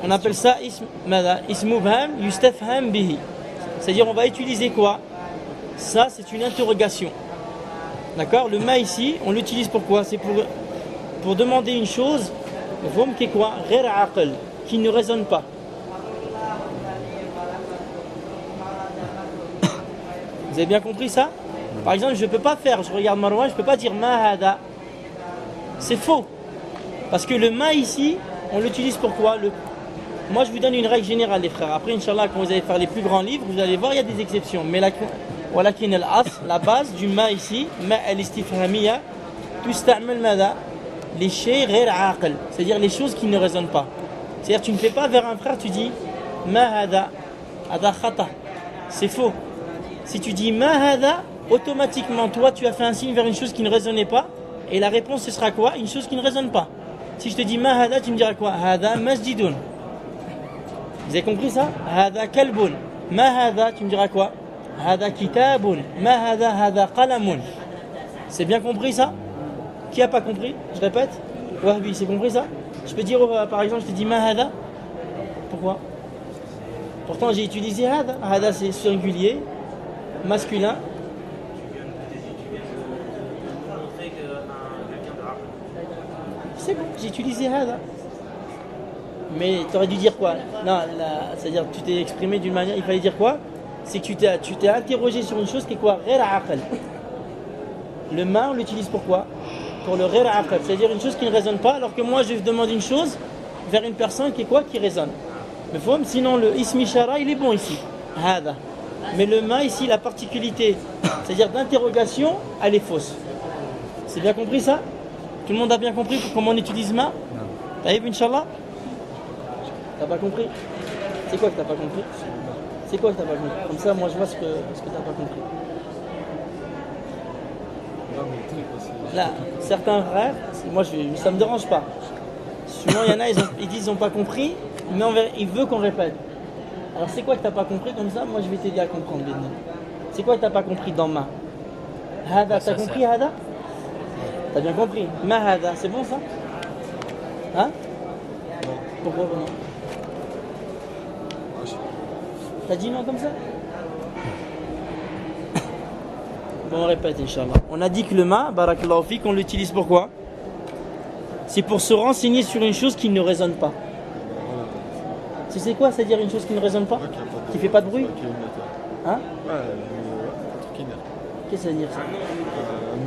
On appelle ça ism mubham yustafham bihi. C'est-à-dire on va utiliser quoi? Ça c'est une interrogation. D'accord? Le ma ici, on l'utilise pour quoi? C'est pour demander une chose, qui est quoi? Ghair aql, qui ne résonne pas. Vous avez bien compris ça? Par exemple, je ne peux pas faire, je regarde Marwan, je ne peux pas dire ma hada. C'est faux. Parce que le ma ici, on l'utilise pour quoi? Moi je vous donne une règle générale les frères. Après Inch'Allah, quand vous allez faire les plus grands livres, vous allez voir, il y a des exceptions. Mais la base du ma ici, ma al-istifhamiyya, tusta'mal mada, les shay ghair aql, c'est-à-dire les choses qui ne résonnent pas. C'est-à-dire tu ne fais pas vers un frère, tu dis ma hada, hada khata. C'est faux. Si tu dis ma hada, automatiquement toi tu as fait un signe vers une chose qui ne résonnait pas, et la réponse ce sera quoi? Une chose qui ne résonne pas. Si je te dis ma hada, tu me diras quoi? Hada masjidun. Vous avez compris ça? Hada kalbun. Ma hada, tu me diras quoi? Hada kitabun. Ma hada qalamun. C'est bien compris ça? Qui a pas compris? Je répète. Wahbi, c'est compris ça? Je peux dire par exemple, je te dis ma hada. Pourquoi? Pourtant j'ai utilisé hada. Hada c'est singulier, masculin. C'est bon, j'ai utilisé hada. Mais tu aurais dû dire quoi? Non, c'est-à-dire tu t'es exprimé d'une manière, il fallait dire quoi? C'est que tu t'es interrogé sur une chose qui est quoi? Ghair aql. Le ma, on l'utilise pour quoi? Pour le ghair aql, c'est-à-dire une chose qui ne résonne pas, alors que moi je demande une chose vers une personne qui est quoi? Qui résonne. Mais sinon le ism ishara il est bon ici. Hada. Mais le ma ici, la particularité, c'est-à-dire d'interrogation, elle est fausse. C'est bien compris ça? Tout le monde a bien compris comment on utilise ma? Taïb, Inch'Allah? T'as pas compris? C'est quoi que t'as pas compris? C'est quoi que t'as pas compris? Comme ça, moi je vois ce que t'as pas compris. Là, certains frères, ça me dérange pas. Souvent, il y en a, ils disent qu'ils n'ont pas compris, mais ils veulent qu'on répète. Alors, c'est quoi que t'as pas compris? Comme ça, moi je vais t'aider à comprendre. C'est quoi que t'as pas compris dans ma? Hada, t'as compris hada? T'as bien compris? Ma hada, c'est bon ça? Hein? Pourquoi non? T'as dit non comme ça? Bon, on répète, Inch'Allah. On a dit que le ma, barakallahu fik, on l'utilise pour quoi? C'est pour se renseigner sur une chose qui ne résonne pas. Tu sais quoi, c'est-à-dire une chose qui ne résonne pas? Qui fait pas de bruit? Hein? Qu'est-ce que ça veut dire ça?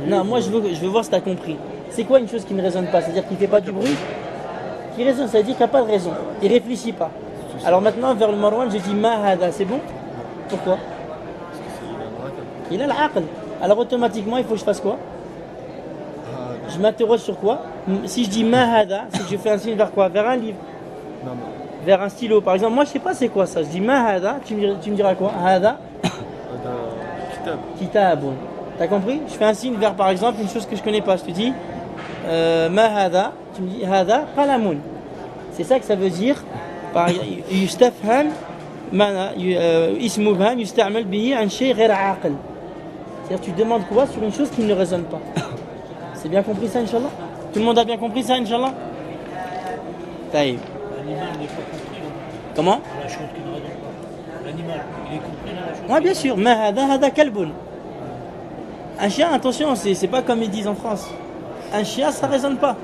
Non, moi je veux voir si tu as compris. C'est quoi une chose qui ne résonne pas? C'est-à-dire qui ne fait pas du bruit? Qui résonne, ça veut dire qu'il n'y a pas de raison. Il ne réfléchit pas. Alors maintenant, vers le Marwan, je dis ma hada, c'est bon? Pourquoi? Il a l'aql. Alors automatiquement, il faut que je fasse quoi? Je m'interroge sur quoi? Si je dis ma hada, c'est que je fais un signe vers quoi? Vers un livre? Non. Vers un stylo. Par exemple, moi je sais pas c'est quoi ça. Je dis ma hada, tu me diras quoi? Hada? Kitabun. T'as compris? Je fais un signe vers par exemple une chose que je connais pas. Je te dis ma hada, tu me dis hada qalamun. C'est ça que ça veut dire. Yustafham ism mubham yusta'mal bihi an shay ghair aql. C'est-à-dire tu demandes quoi sur une chose qui ne résonne pas. C'est bien compris ça, Inch'Allah? Tout le monde a bien compris ça, Inch'Allah? Taïb. L'animal n'est pas compris. Comment? La chose qui ne résonne pas. L'animal, il est compris dans la chose. Oui, bien sûr. Ma hada kalbun. Un chien, attention, c'est pas comme ils disent en France. Un chien, ça résonne pas.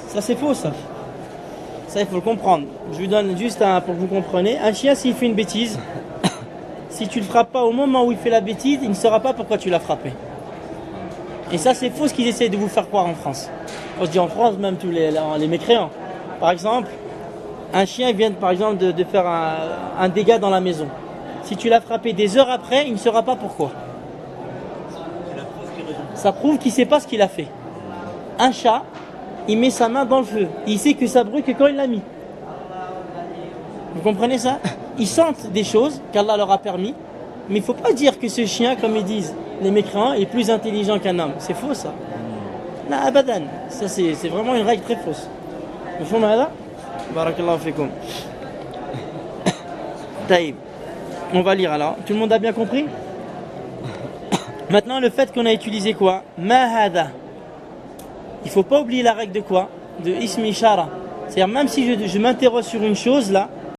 Ça, c'est faux, ça. Ça, il faut le comprendre. Je vous donne juste pour que vous compreniez. Un chien, s'il fait une bêtise, si tu le frappes pas au moment où il fait la bêtise, il ne saura pas pourquoi tu l'as frappé. Et ça, c'est faux ce qu'ils essaient de vous faire croire en France. On se dit en France, même tous les mécréants. Par exemple, un chien vient par exemple de faire un dégât dans la maison. Si tu l'as frappé des heures après, il ne saura pas pourquoi. Ça prouve qu'il ne sait pas ce qu'il a fait. Un chat, il met sa main dans le feu. Il sait que ça brûle que quand il l'a mis. Vous comprenez ça? Ils sentent des choses qu'Allah leur a permis. Mais il ne faut pas dire que ce chien, comme ils disent les mécréants, est plus intelligent qu'un homme. C'est faux ça. La abadan. Ça c'est vraiment une règle très fausse. Vous comprenez ça? Barakallahu fikum. Taïb. On va lire alors. Tout le monde a bien compris? Maintenant, le fait qu'on a utilisé quoi? Ma hada. Il ne faut pas oublier la règle de quoi? De ism ishara. C'est-à-dire même si je m'interroge sur une chose là,